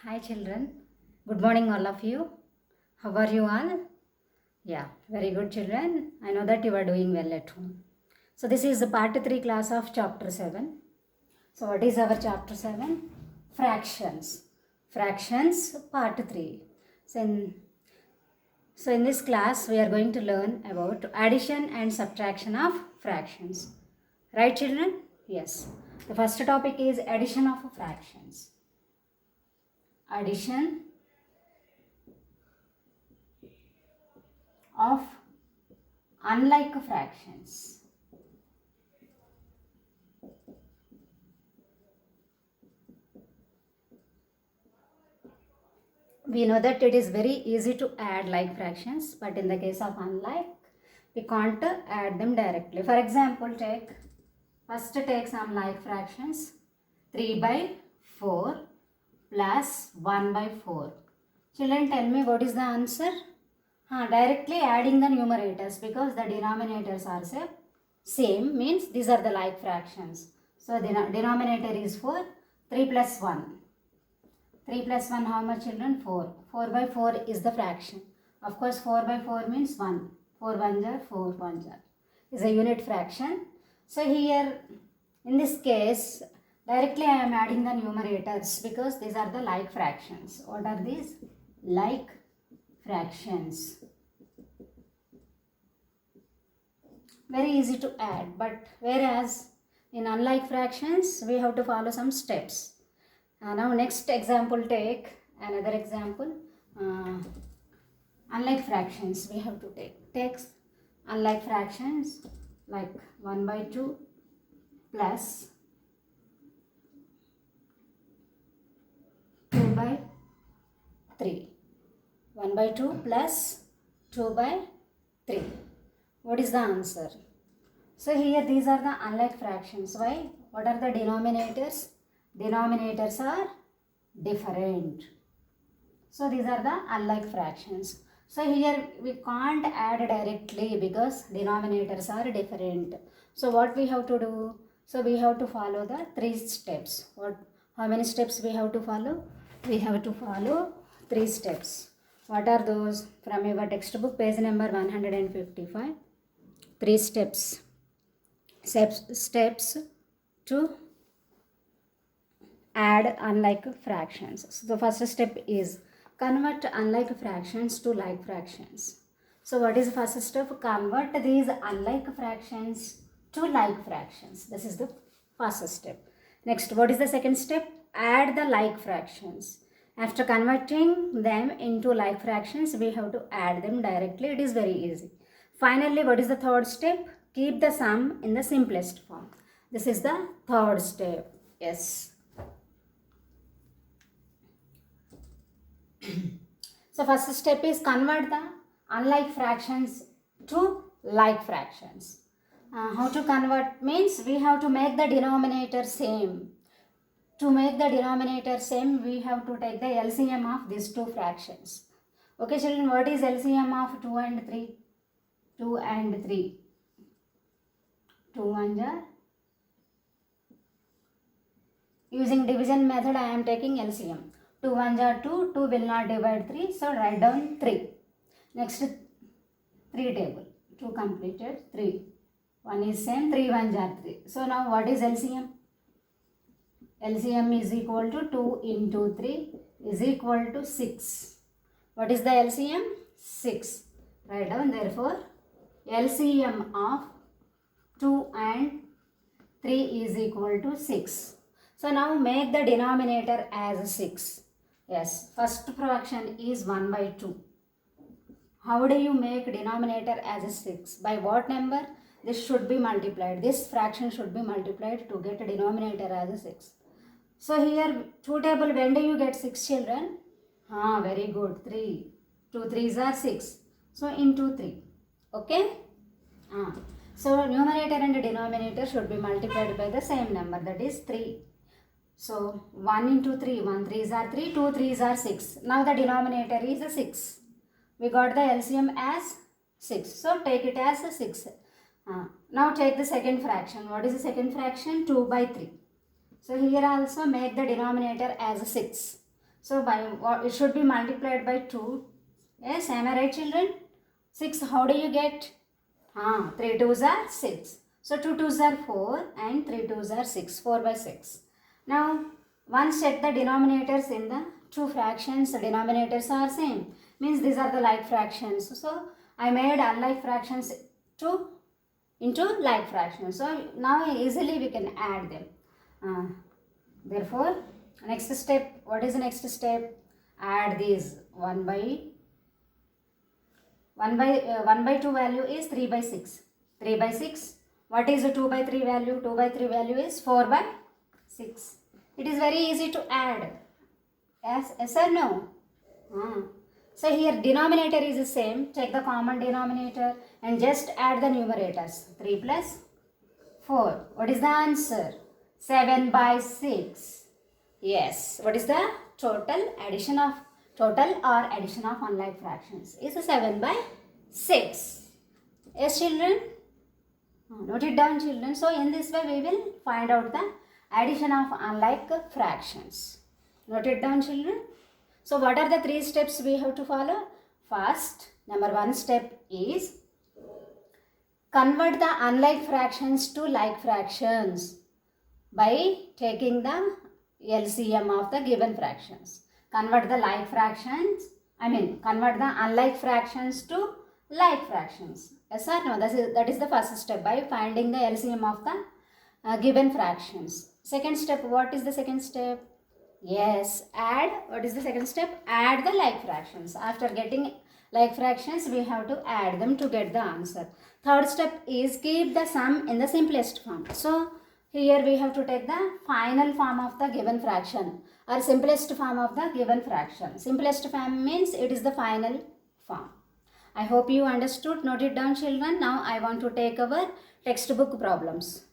Hi children, good morning all of you. How are you all? Yeah, very good children. I know that you are doing well at home. So this is the part 3 class of chapter 7. So what is our chapter 7? Fractions. Fractions part 3. So in this class we are going to learn about addition and subtraction of fractions. Right children? Yes. The first topic is addition of fractions. Addition of unlike fractions. We know that it is very easy to add like fractions, but in the case of unlike, we can't add them directly. For example, take some like fractions. 3 by 4 plus 1 by 4. Children, tell me what is the answer? Directly adding the numerators, because the denominators are same, means these are the like fractions. So the denominator is 4, 3 plus 1. 3 plus 1 how much children? 4. 4 by 4 is the fraction. Of course 4 by 4 means 1. 4 1 jar, 4 1 jar is a unit fraction. So here in this case directly I am adding the numerators because these are the like fractions. What are these? Like fractions. Very easy to add, but whereas in unlike fractions we have to follow some steps. Now next example, take another example. Unlike fractions we have to take unlike fractions like 1 by 2 plus 2 by 3. 1 by 2 plus 2 by 3. What is the answer? So here these are the unlike fractions. Why? What are the denominators? Denominators are different. So these are the unlike fractions. So here we can't add directly because denominators are different. So what we have to do? So we have to follow the 3 steps. How many steps we have to follow? We have to follow 3 steps. What are those? From your textbook, page number 155. 3 steps. Steps to add unlike fractions. So the first step is convert unlike fractions to like fractions. So what is the first step? Convert these unlike fractions to like fractions. This is the first step. Next, what is the second step? Add the like fractions. After converting them into like fractions, we have to add them directly. It is very easy. Finally, what is the third step? Keep the sum in the simplest form. This is the third step. Yes. So first step is convert the unlike fractions to like fractions. How to convert means we have to make the denominator same. To make the denominator same, we have to take the LCM of these two fractions. Okay children, what is LCM of 2 and 3? 2 and 3. 2 1 jar. Using division method I am taking LCM. 2 1 jar 2, 2 will not divide 3, so write down 3. Next 3 table, 2 completed, 3. 1 is same, 3 1 jar 3. So now what is LCM? LCM is equal to 2 into 3 is equal to 6. What is the LCM? 6. Write down, therefore LCM of 2 and 3 is equal to 6. So now make the denominator as 6. Yes, first fraction is 1 by 2. How do you make denominator as 6? By what number? This should be multiplied. This fraction should be multiplied to get a denominator as 6. So here 2 table, when do you get 6 children? Very good. 3. 2 3s are 6. So into 3. Okay? So numerator and denominator should be multiplied by the same number, that is 3. So 1 into 3, 1 3s are 3, 2 3s are 6. Now the denominator is 6. We got the LCM as 6. So take it as 6. Now take the second fraction. What is the second fraction? 2 by 3. So here also make the denominator as 6. So by what it should be multiplied by 2. Yes, am I right, children? 6, how do you get? 3 2s are 6. So 2 2s are 4 and 3 2s are 6. 4 by 6. Now, once check the denominators in the two fractions, the denominators are same. Means these are the like fractions. So I made unlike fractions into like fractions. So now easily we can add them. Therefore, next step, what is the next step? Add these 1 by 2 value is 3 by 6. 3 by 6. What is the 2 by 3 value? 2 by 3 value is 4 by 6. It is very easy to add. Yes or no? So here denominator is the same. Take the common denominator and just add the numerators. 3 plus 4. What is the answer? 7 by 6. Yes. What is the total addition of unlike fractions? Is 7 by 6. Yes, children? Note it down, children. So in this way we will find out the addition of unlike fractions. Note it down, children. So what are the 3 steps we have to follow? First, number 1 step is convert the unlike fractions to like fractions by taking the LCM of the given fractions. Convert the convert the unlike fractions to like fractions. Yes or no? That is the first step, by finding the LCM of the given fractions. Second step, what is the second step? Yes, add. What is the second step? Add the like fractions. After getting like fractions, we have to add them to get the answer. Third step is keep the sum in the simplest form. So here we have to take the final form of the given fraction or simplest form of the given fraction. Simplest form means it is the final form. I hope you understood. Note it down, children. Now I want to take our textbook problems.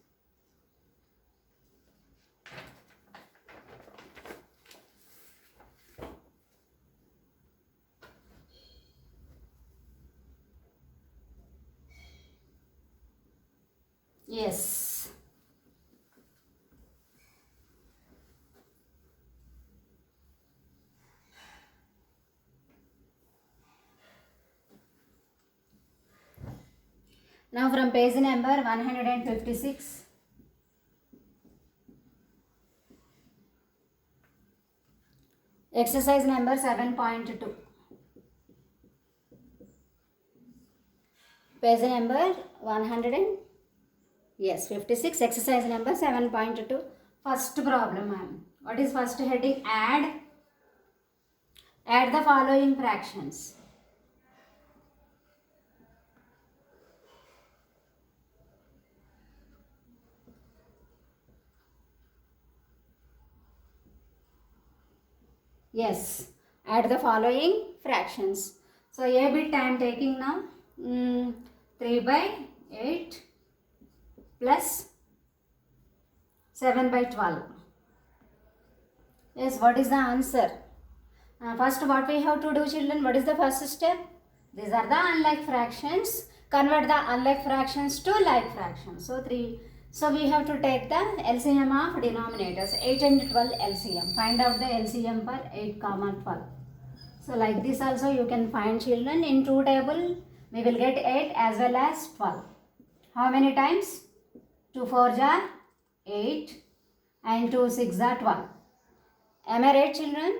Yes. Now from page number 156. Exercise number 7.2. Page number 56. Exercise number 7.2. First problem. What is first heading? Add the following fractions. Yes, add the following fractions. So a bit I am taking now. 3 by 8 plus 7 by 12. Yes, what is the answer? First, what we have to do, children? What is the first step? These are the unlike fractions. Convert the unlike fractions to like fractions. So we have to take the LCM of denominators. 8 and 12 LCM. Find out the LCM for 8, 12. So like this also you can find, children. In 2 table we will get 8 as well as 12. How many times? 2 4s are 8 and 2 6s are 12. Am I right, children?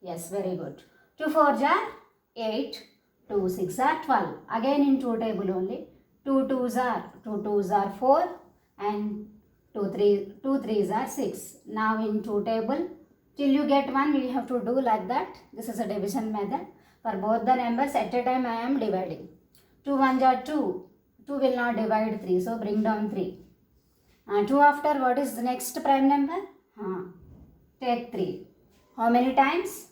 Yes, very good. 2 4s are 8, 2 6s are 12. Again in 2 table only. 2 2s are 4 and 2 3s are 6. Now in 2 table, till you get 1, we have to do like that. This is a division method. For both the numbers at a time I am dividing. 2 1s are 2. 2 will not divide 3. So bring down 3. 2 after, what is the next prime number? Take 3. How many times?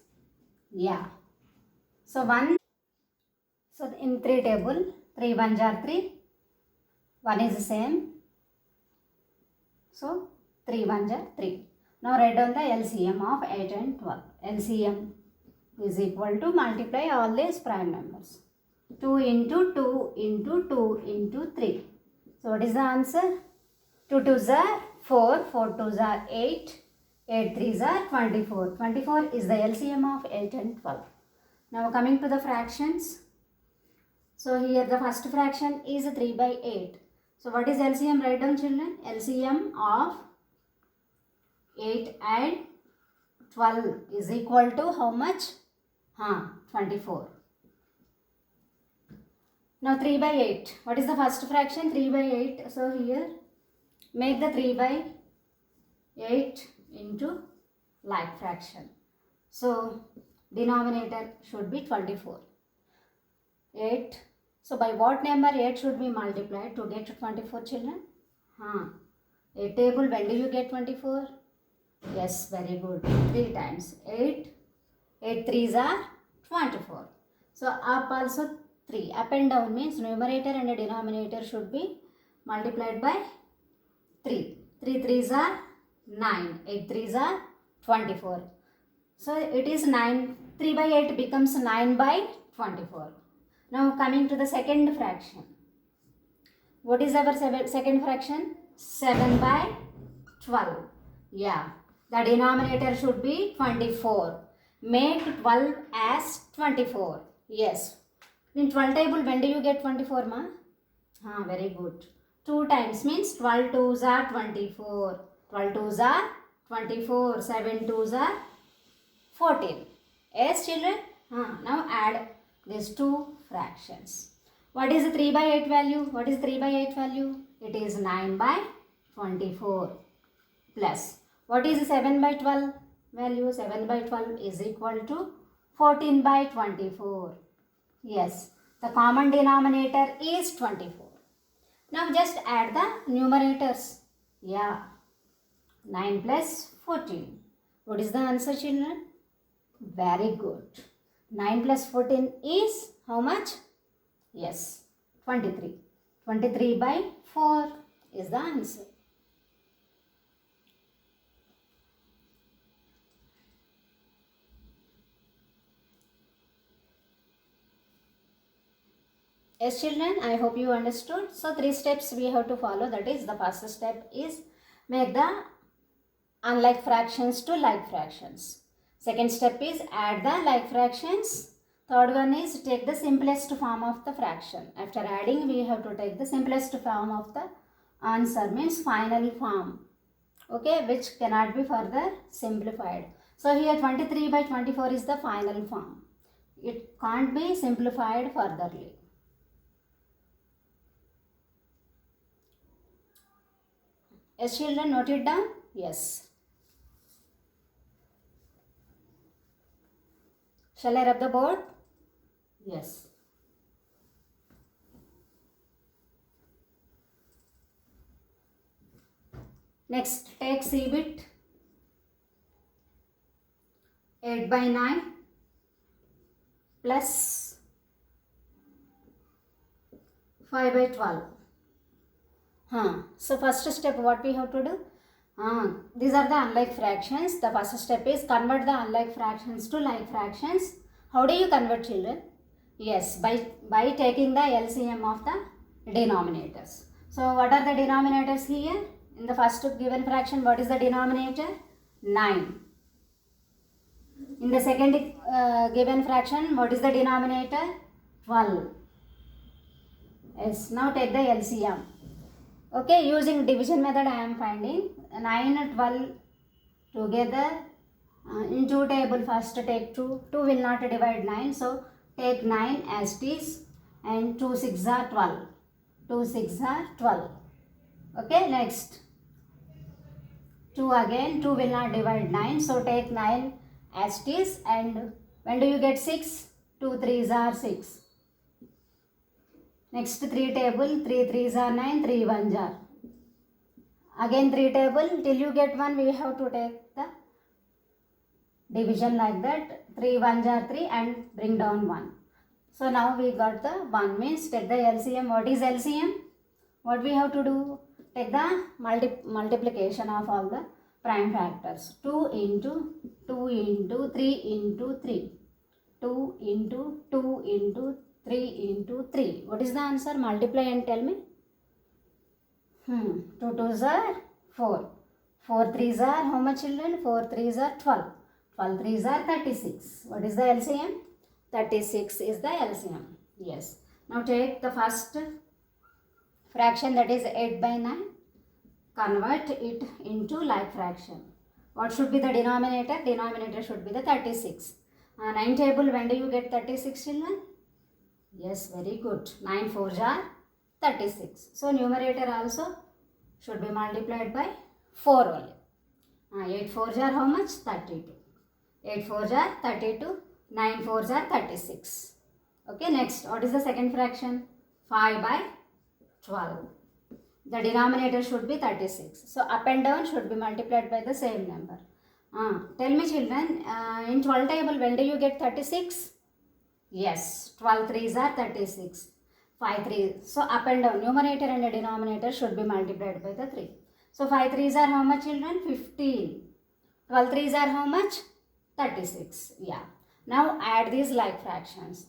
Yeah. So 1. So in 3 table, 3 1s are 3. 1 is the same. So 3 1s are 3. Now write down the LCM of 8 and 12. LCM is equal to multiply all these prime numbers. 2 into 2 into 2 into 3. So what is the answer? 2 2s are 4, 4 2s are 8, 8 3s are 24. 24 is the LCM of 8 and 12. Now coming to the fractions. So here the first fraction is 3 by 8. So what is LCM? Write down children. LCM of 8 and 12 is equal to how much? 24. Now 3 by 8. What is the first fraction? 3 by 8. So here make the 3 by 8 into like fraction. So denominator should be 24. 8. So by what number 8 should be multiplied to get 24 children? A table, when do you get 24? Yes, very good. 3 times 8. 8 3s are 24. So up also 3. Up and down means numerator and denominator should be multiplied by 3. 3 3s are 9. 8 3s are 24. So it is 9. 3 by 8 becomes 9 by 24. Now coming to the second fraction. What is our second fraction? 7 by 12. Yeah. The denominator should be 24. Make 12 as 24. Yes. In 12 table, when do you get 24, ma? Very good. 2 times means 12 2s are 24. 12 2s are 24. 7 2s are 14. Yes, children? Now add these two fractions. What is the 3 by 8 value? What is 3 by 8 value? It is 9 by 24 plus. What is 7 by 12 value? 7 by 12 is equal to 14 by 24. Yes, the common denominator is 24. Now just add the numerators. Yeah, 9 plus 14. What is the answer, children? Very good. 9 plus 14 is how much? Yes, 23. 23 by 4 is the answer. Yes, children, I hope you understood. So 3 steps we have to follow. That is, the first step is make the unlike fractions to like fractions. Second step is add the like fractions. Third one is take the simplest form of the fraction. After adding, we have to take the simplest form of the answer, means final form. Okay, which cannot be further simplified. So here 23 by 24 is the final form. It can't be simplified furtherly. Yes, children, note it down? Yes. Shall I rub the board? Yes. Next, take C bit. 8 by 9 plus 5 by 12. So first step, what we have to do? These are the unlike fractions. The first step is convert the unlike fractions to like fractions. How do you convert, children? Yes, by taking the LCM of the denominators. So what are the denominators here? In the first given fraction, what is the denominator? 9. In the second given fraction, what is the denominator? 12. Yes, now take the LCM. Okay, using division method I am finding 9 and 12 together in 2 table. First take 2. 2 will not divide 9. So take 9 as it is, and 2 6 are 12. 2 6 are 12. Okay, next 2 again. 2 will not divide 9. So take 9 as it is, and when do you get 6? 2 3s are 6. Next 3 table, 3 3s are 9, 3 1s are. Again 3 table, till you get 1 we have to take the division like that. 3 1s are 3 and bring down 1. So now we got the 1, means take the LCM. What is LCM? What we have to do? Take the multiplication of all the prime factors. 2 into 2 into 3 into 3. 2 into 2 into 3 into 3. What is the answer? Multiply and tell me. 2 2s are 4. 4 threes are how much children? 4 threes are 12. 12 threes are 36. What is the LCM? 36 is the LCM. Yes. Now take the first fraction, that is 8 by 9. Convert it into like fraction. What should be the denominator? Denominator should be the 36. 9 table, when do you get 36 children? Yes, very good. 9 4s are 36. So numerator also should be multiplied by 4 only. 8 4s are how much? 32. 8 4s are 32. 9 4s are 36. Okay, next, what is the second fraction? 5 by 12. The denominator should be 36. So up and down should be multiplied by the same number. Tell me children, in 12 table, when do you get 36? Yes, 12 threes are 36. 5 3. So up and down, numerator and the denominator should be multiplied by the 3. So 5 threes are how much children? 15. 12 threes are how much? 36. Yeah. Now add these like fractions.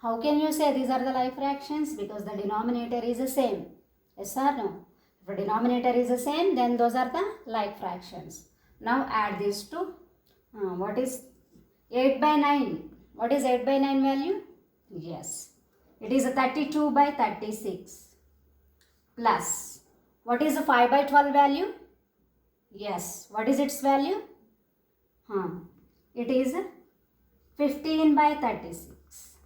How can you say these are the like fractions? Because the denominator is the same. Yes or no? If the denominator is the same, then those are the like fractions. Now add these two. What is 8 by 9? What is 8 by 9 value? Yes. It is 32 by 36. Plus. What is 5 by 12 value? Yes. What is its value? It is 15 by 36.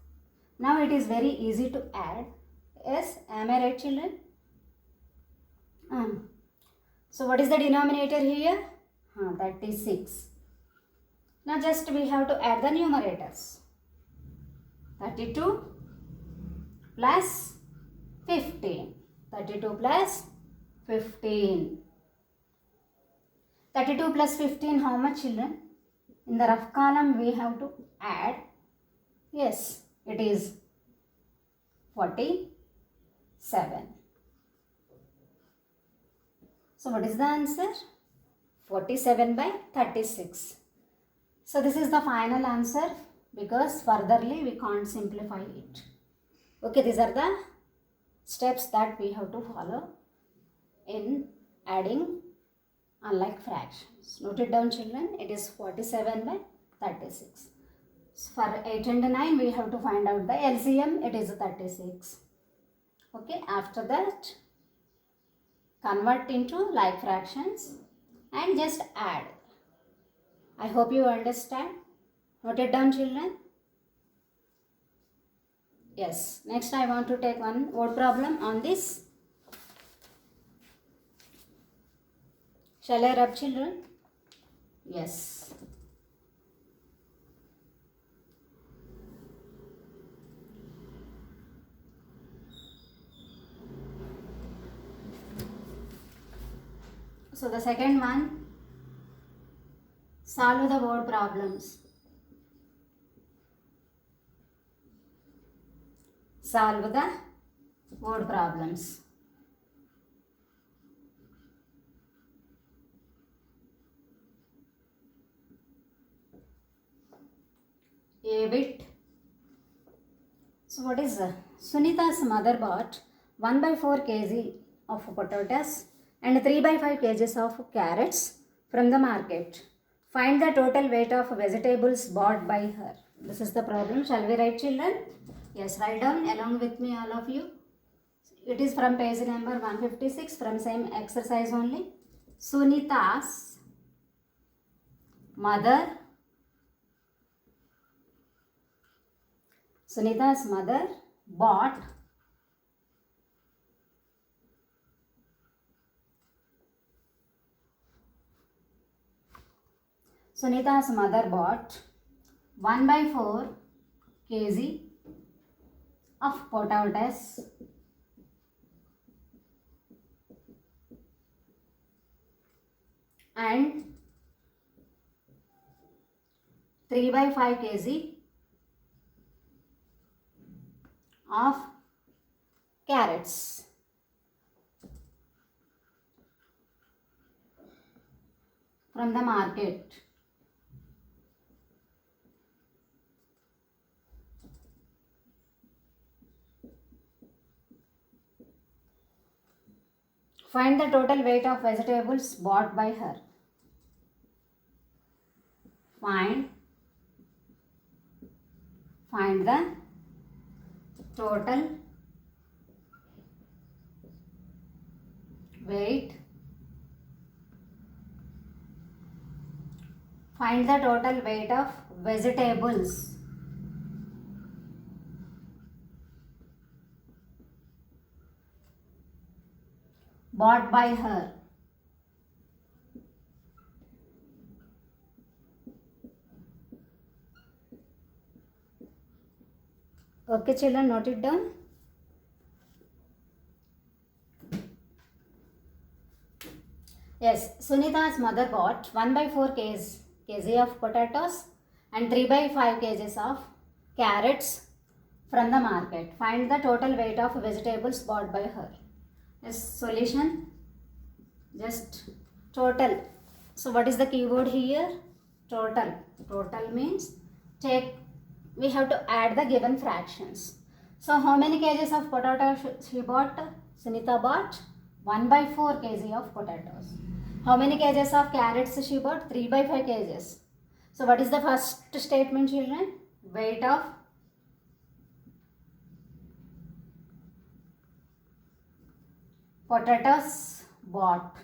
Now it is very easy to add. Yes. Am I right children? So what is the denominator here? 36. Now just we have to add the numerators. 32 plus 15. 32 plus 15. 32 plus 15 how much children? In the rough column we have to add. Yes, it is 47. So what is the answer? 47 by 36. So this is the final answer because furtherly we can't simplify it. Okay, these are the steps that we have to follow in adding unlike fractions. Note it down children, it is 47 by 36. So for 8 and 9 we have to find out the LCM, it is 36. Okay, after that convert into like fractions and just add. I hope you understand. Note it down children. Yes, next I want to take one word problem on this. Shall I rub children? Yes. So the second one, solve the word problems. Solve the word problems. A bit. So what is Sunita's mother bought 1 by 4 kg of potatoes and 3 by 5 kgs of carrots from the market. Find the total weight of vegetables bought by her. This is the problem. Shall we write children? Yes, write down along with me all of you. It is from page number 156 from same exercise only. Sunita's mother bought Sunita's mother bought 1 by 4 kg of potatoes and 3 by 5 kg of carrots. From the market. Find the total weight of vegetables bought by her. Find the total weight. Find the total weight of vegetables bought by her. Okay children, note it down. Yes, Sunita's mother bought 1/4 kg of potatoes and 3/5 kgs of carrots from the market. Find the total weight of vegetables bought by her. Yes, solution, just total. So what is the keyword here? Total. Total means we have to add the given fractions. So how many kgs of potatoes she bought? Sunita bought 1/4 kg of potatoes. How many kgs of carrots she bought? 3/5 kgs. So what is the first statement, children? Weight of potatoes bought.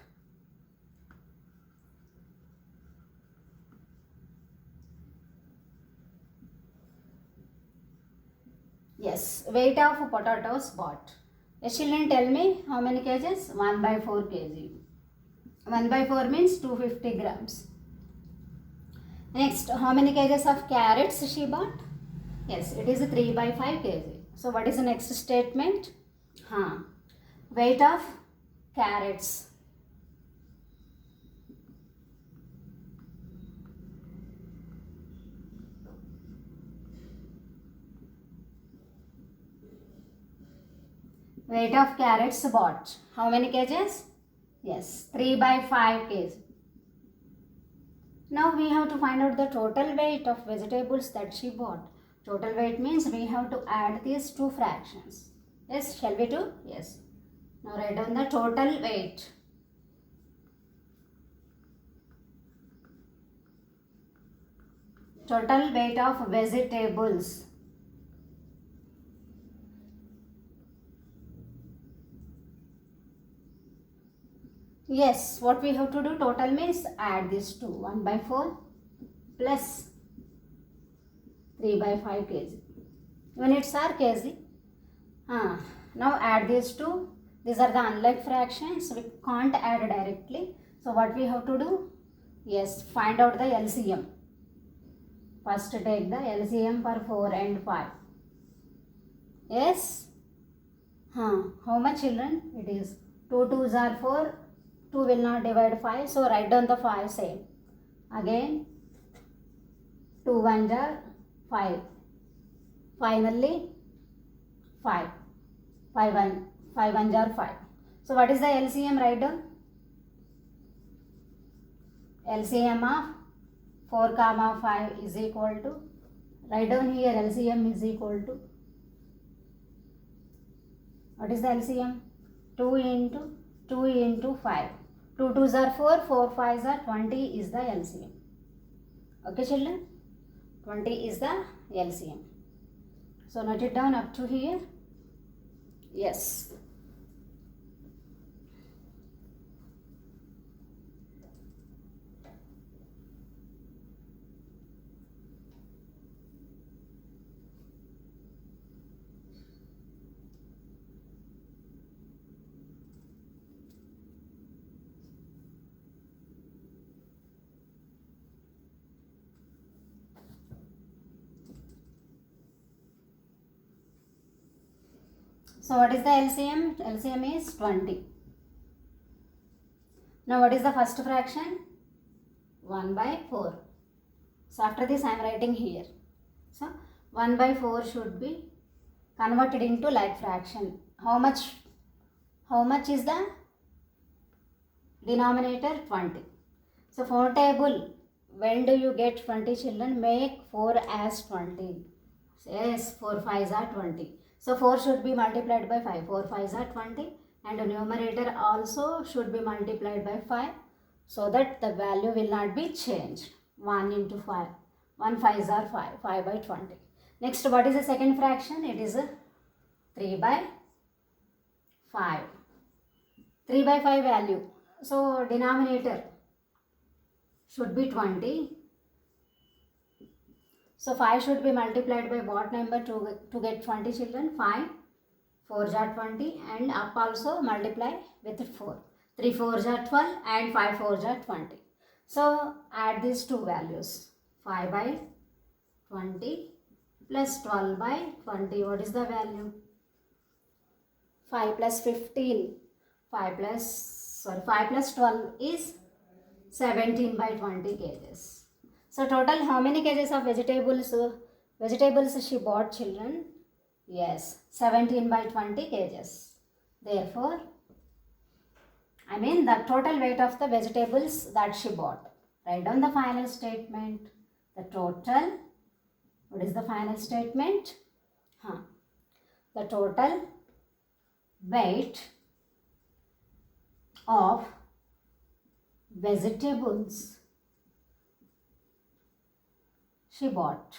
Yes, weight of potatoes bought. Yes, children, tell me how many kgs? 1/4 kg. 1/4 means 250 grams. Next, how many kgs of carrots she bought? Yes, it is 3/5 kg. So what is the next statement? Weight of carrots. Weight of carrots bought. How many kgs? Yes, 3/5 kg. Now we have to find out the total weight of vegetables that she bought. Total weight means we have to add these two fractions. Yes, shall we do? Yes. Now write down the total weight. Total weight of vegetables. Yes, what we have to do, total means add these two. 1/4 plus 3/5 kg. Units are kg. Now add these two. These are the unlike fractions. We can't add directly. So what we have to do? Yes, find out the LCM. First take the LCM for 4 and 5. Yes? How much, children? It is 2 2s are 4. 2 will not divide 5. So write down the 5 same. Again 2 1s are 5. Finally 5. 5 1s are 5. So what is the LCM? Write down. LCM of 4 comma 5 is equal to, write down here, LCM is equal to, what is the LCM? 2 into 2 into 5. 2 2s are 4, 4 5s are 20 is the LCM. Okay children, 20 is the LCM. So note it down up to here. Yes. So what is the LCM? LCM is 20. Now what is the first fraction? 1/4. So after this I am writing here. So 1/4 should be converted into like fraction. How much is the denominator? 20. So for table, when do you get 20, children? Make 4 as 20. Yes, 4 5s are 20. So 4 should be multiplied by 5. 4 5s are 20. and the numerator also should be multiplied by 5 so that the value will not be changed. 1 into 5. 1 5s are 5. 5 by 20. Next, what is the second fraction? It is a 3 by 5. 3 by 5 value. So, denominator should be 20. So, 5 should be multiplied by what number to get 20 children? 5. 4s are 20 and up also multiply with 4. 3 4s are 12 and 5 4s are 20. So, add these two values. 5 by 20 plus 12 by 20. What is the value? 5 plus 15. 5 plus 12 is 17 by 20 kgs. So total how many kgs of vegetables she bought, children? Yes, 17 by 20 kgs. Therefore, the total weight of the vegetables that she bought. Write down the final statement. The total, what is the final statement? The total weight of vegetables she bought.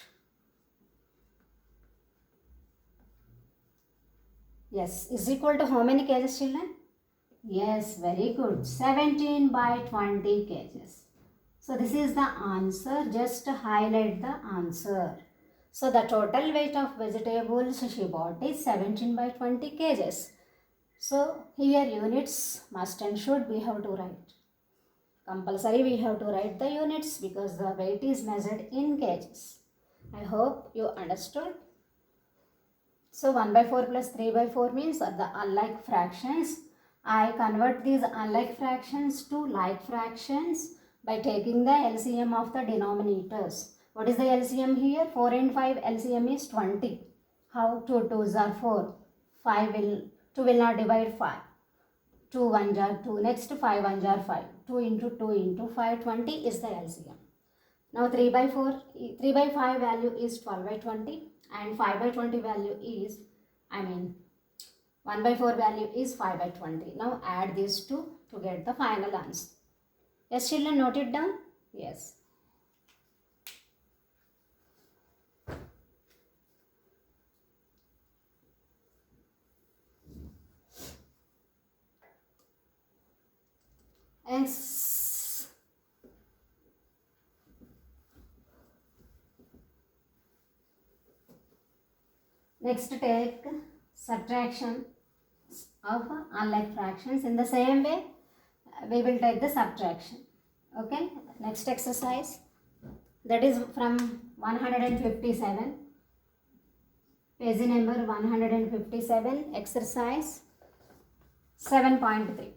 Yes, is equal to how many kgs, children? Yes, very good. 17 by 20 kgs. So this is the answer. Just highlight the answer. So the total weight of vegetables she bought is 17 by 20 kgs. So here units must and should we have to write. Compulsory we have to write the units because the weight is measured in kgs. I hope you understood. So 1 by 4 plus 3 by 4 means the unlike fractions. I convert these unlike fractions to like fractions by taking the LCM of the denominators. What is the LCM here? 4 and 5 LCM is 20. How? 2 2s are 4. 2 will not divide 5. 2 1s are 2. Next 5 1s are 5. 2 into 2 into 5, 20 is the LCM. Now 3 by 5 value is 12 by 20 and 5 by 20 value is, 1 by 4 value is 5 by 20. Now add these two to get the final answer. Yes, children, note it down? Yes. Yes. Next, take subtraction of unlike fractions. In the same way, we will take the subtraction. Okay. Next exercise, that is from 157. Page number 157. Exercise 7.3.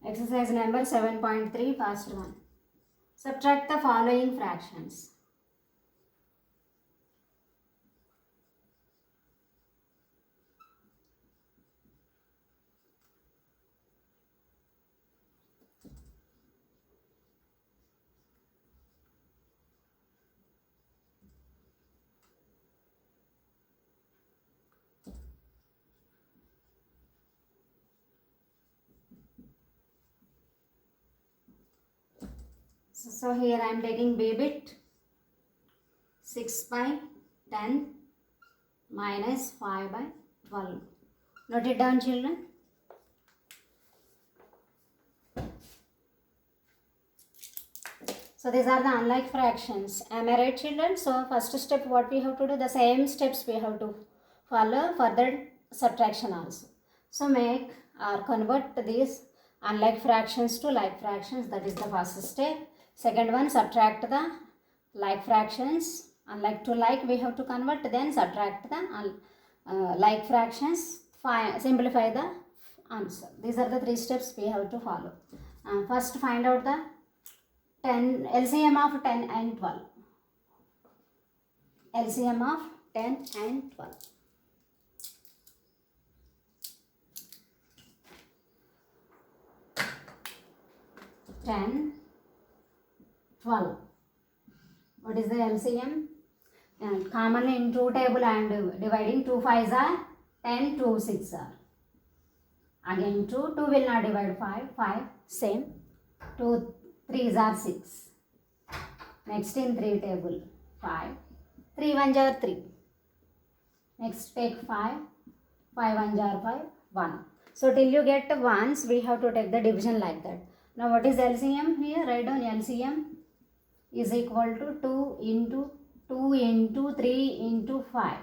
Exercise number 7.3, first one. Subtract the following fractions. So here I am taking B bit. 6 by 10 minus 5 by 12. Note it down, children. So these are the unlike fractions. Am I right, children? So first step, what we have to do, the same steps we have to follow for the subtraction also. So make or convert these unlike fractions to like fractions. That is the first step. Second one, subtract the like fractions. Unlike to like we have to convert, then subtract the like fractions. Simplify the answer. These are the three steps we have to follow. First, find out the LCM of 10 and 12. LCM of 10 and 12. 10, 12. What is the LCM? and common in 2 table and dividing 2 5s are 10, 2 6 are. Again 2 will not divide 5 same. 2 3s are 6. Next in 3 table 5, 3 1s are 3. Next take 5, 5 1s are 5, 1. So till you get ones, we have to take the division like that. Now what is LCM here? Write down LCM is equal to 2 into 2 into 3 into 5.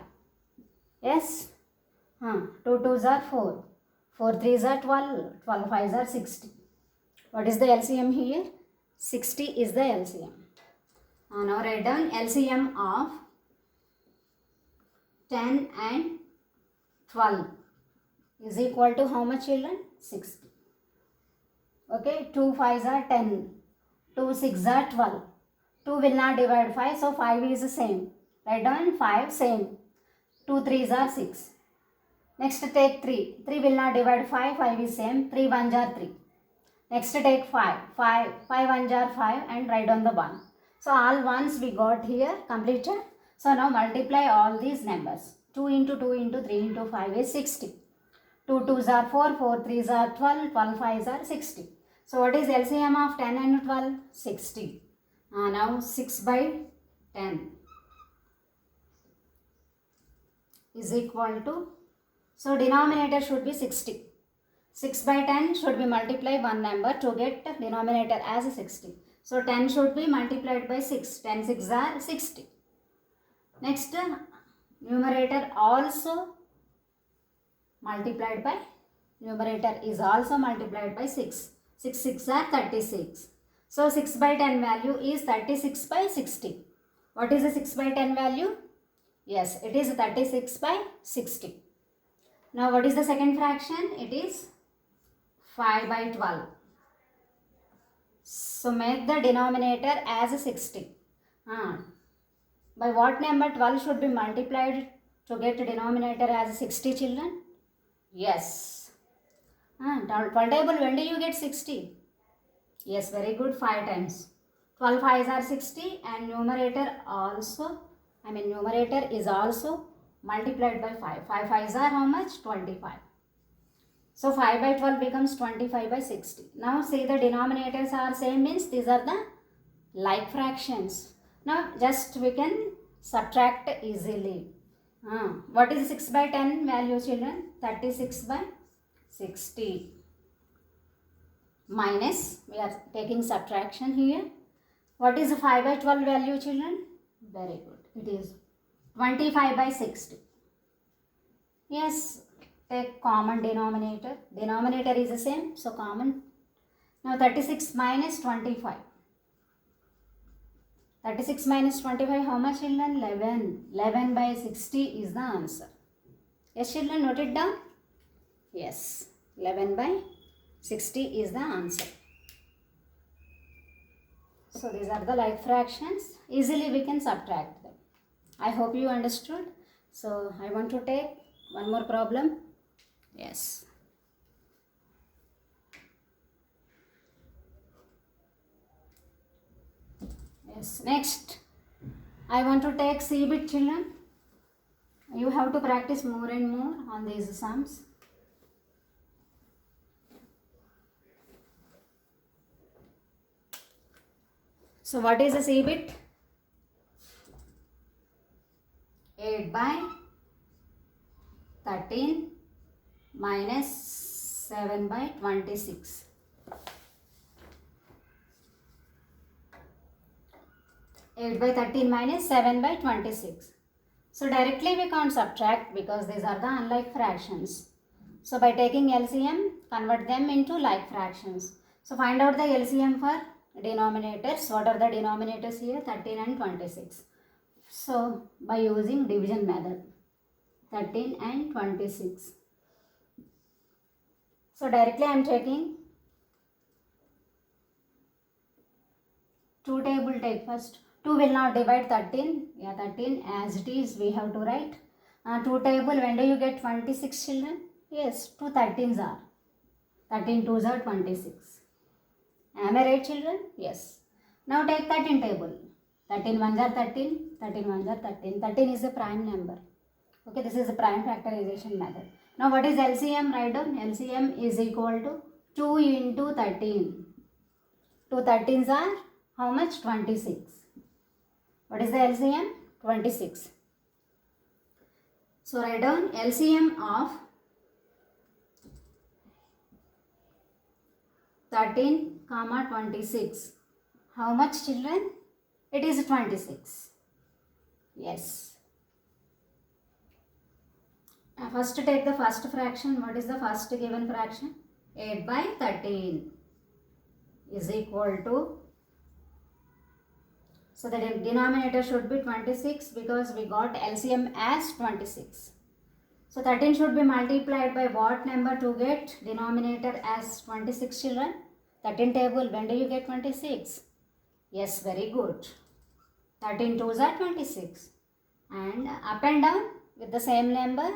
Yes? 2 2s are 4. 4 3s are 12. 12 5s are 60. What is the LCM here? 60 is the LCM. Now write down LCM of 10 and 12 is equal to how much, children? 60. Okay, 2 5s are 10. 2 6s are 12. 2 will not divide 5, so 5 is the same. Write down 5 same. 2 3s are 6. Next take 3. 3 will not divide 5, 5 is same. 3 1s are 3. Next take 5. 5 1s are 5 and write down the 1. So all ones we got here completed. So now multiply all these numbers. 2 into 2 into 3 into 5 is 60. 2 2s are 4, 4 3s are 12, 12 5s are 60. So what is LCM of 10 and 12? 60. Now 6 by 10 is equal to, so denominator should be 60. 6 by 10 should be multiplied one number to get denominator as 60. So 10 should be multiplied by 6. 10 6 are 60. Next, numerator also multiplied by, numerator is also multiplied by 6. 6 6 are 36. So 6 by 10 value is 36 by 60. What is the 6 by 10 value? Yes, it is 36 by 60. Now what is the second fraction? It is 5 by 12. So make the denominator as 60. By what number 12 should be multiplied to get the denominator as 60, children? Yes. 12 table, when do you get 60? Yes, very good, 5 times. 12 5s are 60 and numerator is also multiplied by 5. 5 5s are how much? 25. So 5 by 12 becomes 25 by 60. Now see, the denominators are same, means these are the like fractions. Now just we can subtract easily. What is 6 by 10 value, children? 36 by 60. Minus, we are taking subtraction here. What is 5 by 12 value, children? Very good. It is 25 by 60. Yes, take common denominator. Denominator is the same, so common. Now 36 minus 25. 36 minus 25, how much, children? 11. 11 by 60 is the answer. Yes, children, note it down. Yes, 11 by 60 is the answer. So these are the like fractions. Easily we can subtract them. I hope you understood. So I want to take one more problem. Yes. Yes, next I want to take C-bit, children. You have to practice more and more on these sums. So what is a C-bit? 8 by 13 minus 7 by 26. 8 by 13 minus 7 by 26. So directly we can't subtract because these are the unlike fractions. So by taking LCM, convert them into like fractions. So find out the LCM for denominators. What are the denominators here? 13 and 26. So by using division method, 13 and 26. So directly I am taking 2 table, take first. 2 will not divide 13. Yeah, 13 as it is we have to write. 2 table, when do you get 26, children? Yes, 2 13s are. 13 2s are 26. Am I right, children? Yes. Now take 13 table. 13 ones are 13, 13 ones are 13. 13 is a prime number. Okay, this is a prime factorization method. Now what is LCM? Write down. LCM is equal to 2 into 13. 2 13s are how much? 26. What is the LCM? 26. So write down LCM of 13 comma 26. How much, children? It is 26. Yes. First take the first fraction. What is the first given fraction? 8 by 13 is equal to, so the denominator should be 26 because we got LCM as 26. So 13 should be multiplied by what number to get denominator as 26, children? 13 table, when do you get 26? Yes, very good. 13 2s are 26. And up and down with the same number,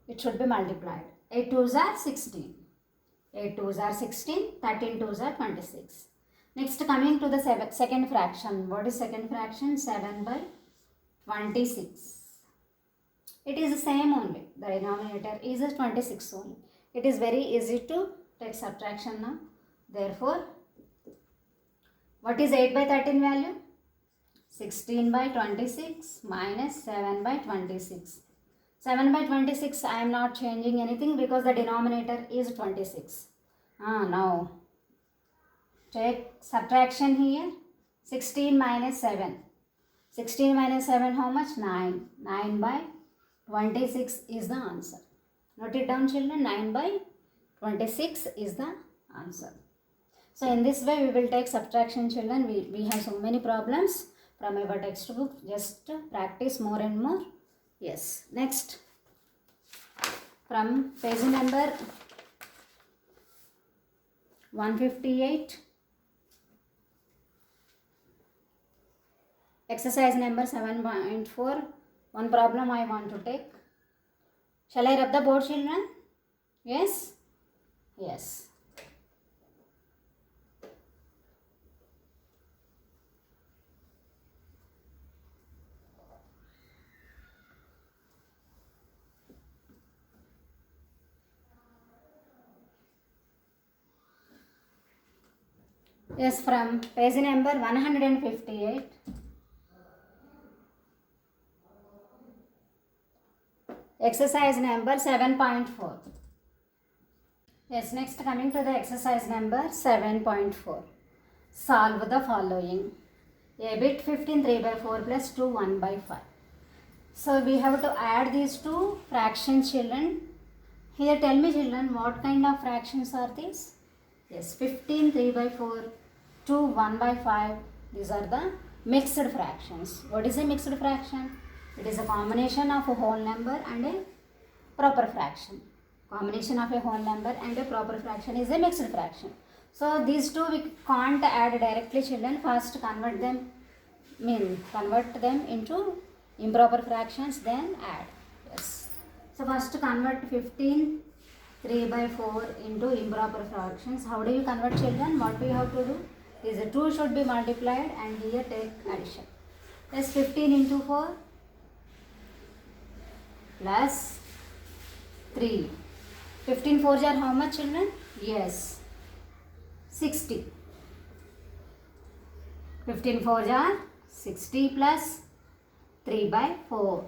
it should be multiplied. 8 2s are 16. 8 2s are 16. 13 2s are 26. Next, coming to the second fraction. What is second fraction? 7 by 26. It is the same only. The denominator is 26 only. It is very easy to take subtraction now. Therefore, what is 8 by 13 value? 16 by 26 minus 7 by 26. 7 by 26, I am not changing anything because the denominator is 26. Now, take subtraction here. 16 minus 7. 16 minus 7, how much? 9. 9 by 26 is the answer. Note it down, children. 9 by 26 is the answer. So in this way we will take subtraction, children. We have so many problems from our textbook. Just practice more and more. Yes. Next, from page number 158, exercise number 7.4. One problem I want to take. Shall I rub the board, children? Yes? Yes. Yes, from page number 158. Exercise number 7.4. Yes, next coming to the exercise number 7.4. Solve the following. A bit 15 3 by 4 plus 2 1 by 5. So we have to add these two fractions, children. Here tell me, children, what kind of fractions are these? Yes, 15 3 by 4, 2 1 by 5. These are the mixed fractions. What is a mixed fraction? It is a combination of a whole number and a proper fraction. Combination of a whole number and a proper fraction is a mixed fraction. So these two we can't add directly, children. First convert them into improper fractions, then add. Yes. So first convert 15 3 by 4 into improper fractions. How do you convert, children? What we have to do? These 2 should be multiplied and here take addition. Yes, 15 into 4 plus 3. 15 4s are how much, children? Yes, 60. 15 4s are 60 plus 3 by 4.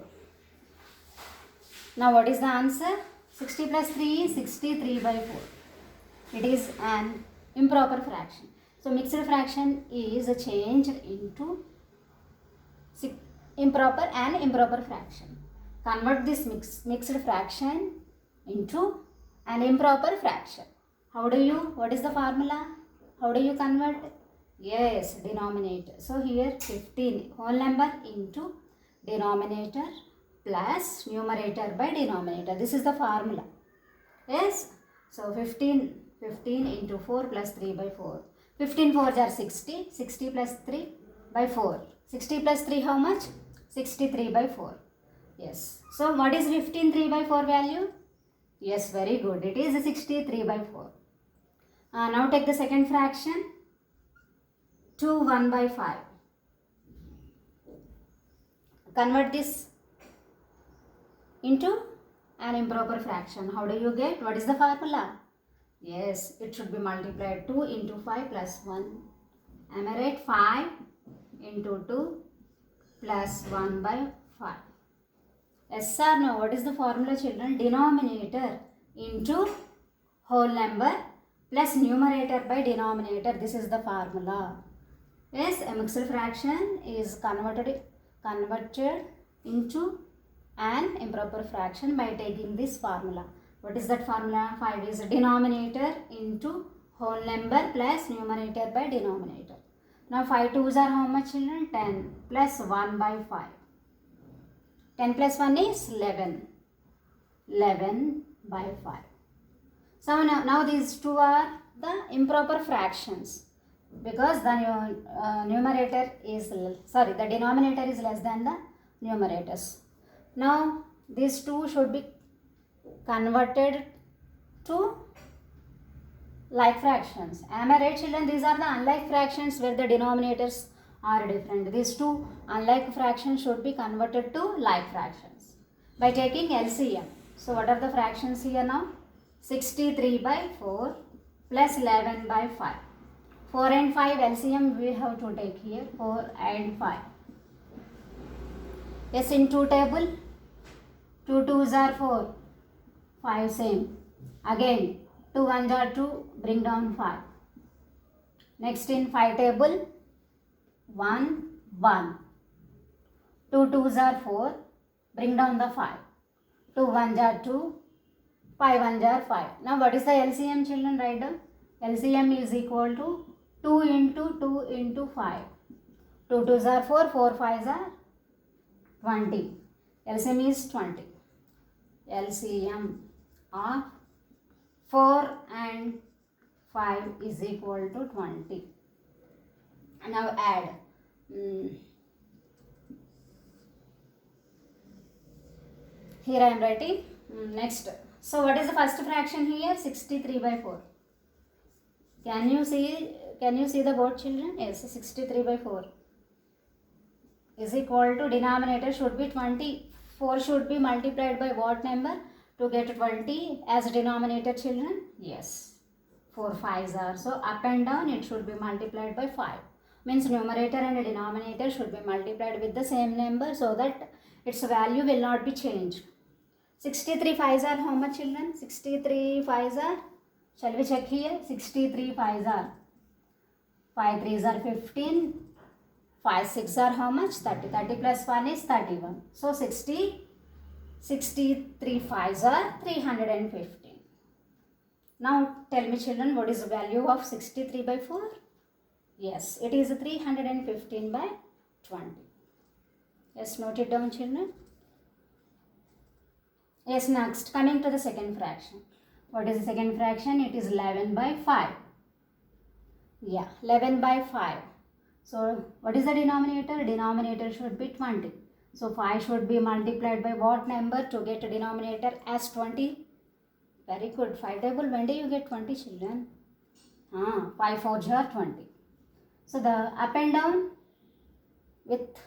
Now what is the answer? 60 plus 3 is 63 by 4. It is an improper fraction. So mixed fraction is changed into improper and improper fraction. Convert this mixed fraction into an improper fraction. How do you? What is the formula? How do you convert? Yes, denominator. So here 15 whole number into denominator plus numerator by denominator. This is the formula. Yes. So 15 into 4 plus 3 by 4. 15 4s are 60. 60 plus 3 by 4. 60 plus 3 how much? 63 by 4. Yes. So what is 15 3 by 4 value? Yes, very good. It is 63 by 4. Now take the second fraction. 2 1 by 5. convert this into an improper fraction. How do you get? What is the formula? Yes, it should be multiplied 2 into 5 plus 1. Am I right? 5 into 2 plus 1 by 5. Yes or no? What is the formula, children? Denominator into whole number plus numerator by denominator. This is the formula. Yes, a mixed fraction is converted into an improper fraction by taking this formula. What is that formula? 5 is denominator into whole number plus numerator by denominator. Now 5 2s are how much, children? 10 plus 1 by 5. 10 plus 1 is 11. 11 by 5. So now these two are the improper fractions because the denominator is less than the numerators. Now these two should be converted to like fractions. Am I right, children? These are the unlike fractions where the denominators are different. These two unlike fractions should be converted to like fractions by taking LCM. So what are the fractions here now? 63 by 4 plus 11 by 5. 4 and 5 LCM we have to take here. 4 and 5. Yes, in 2 table, 2 2s are 4. 5 same. Again, 2 1s are 2, bring down 5. Next in 5 table, 1 1. 2 2s are 4, bring down the 5. 2 1s are 2, 5 1s are 5. Now what is the LCM, children? Write down. LCM is equal to 2 into 2 into 5. 2 2s are 4, 4 5s are 20. LCM is 20. LCM of 4 and 5 is equal to 20. And now add. Here I am writing. Next. So what is the first fraction here? 63 by 4. Can you see the board, children? Yes, 63 by 4 is equal to denominator should be 20. 4 should be multiplied by what number to get 20 as denominator, children? Yes, 4 5s are. So up and down it should be multiplied by 5. Means numerator and denominator should be multiplied with the same number so that its value will not be changed. 63 5s are how much, children? 63 5s are, shall we check here? 63 5s are 5 3s are 15, 5 6 are how much? 30. 30 plus 1 is 31. So 63 5s are 315. Now tell me, children, what is the value of 63 by 4? Yes, it is 315 by 20. Yes, note it down, children. Yes, next coming to the second fraction. What is the second fraction? It is 11 by 5. Yeah, 11 by 5. So what is the denominator? Denominator should be 20. So 5 should be multiplied by what number to get a denominator as 20? Very good. 5 table, when do you get 20, children? 5 4s are 20. So the up and down with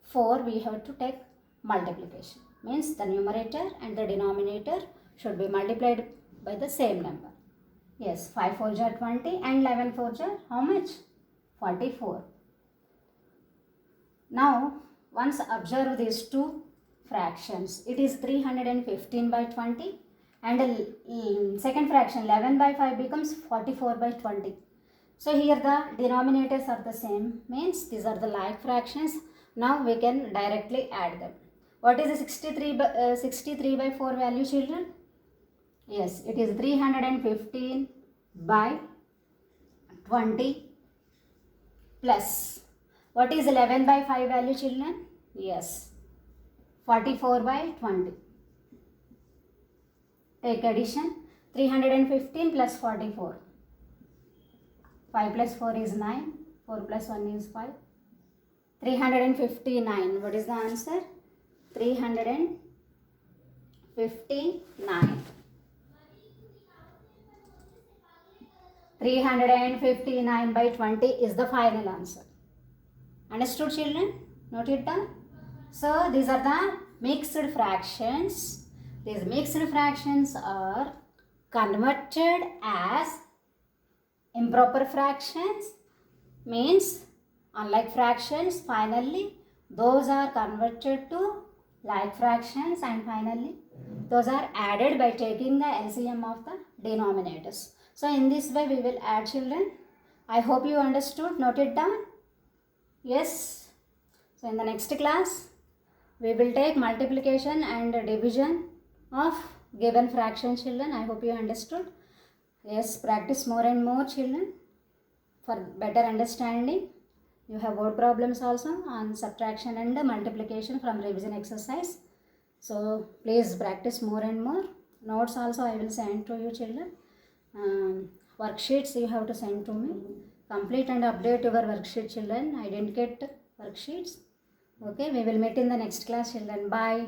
4 we have to take multiplication. Means the numerator and the denominator should be multiplied by the same number. Yes, 5 4s are 20 and 11 4s are how much? 44. Now once observe these two fractions. It is 315 by 20 and second fraction 11 by 5 becomes 44 by 20. So here the denominators are the same, means these are the like fractions. Now we can directly add them. What is the 63 by 4 value, children? Yes, it is 315 by 20 plus. What is 11 by 5 value, children? Yes, 44 by 20. Take addition. 315 plus 44. 5 plus 4 is 9. 4 plus 1 is 5. 359. What is the answer? 359. 359 by 20 is the final answer. Understood, children? Note it down. So these are the mixed fractions. These mixed fractions are converted as improper fractions, means unlike fractions, finally those are converted to like fractions, and finally those are added by taking the LCM of the denominators. So in this way we will add, children. I hope you understood. Note it down. Yes. So in the next class we will take multiplication and division of given fraction, children. I hope you understood. Yes, practice more and more, children, for better understanding. You have word problems also on subtraction and multiplication from revision exercise. So please practice more and more. Notes also I will send to you, children. Worksheets you have to send to me. Complete and update your worksheet, children. I didn't get worksheets. Okay, we will meet in the next class, children. Bye.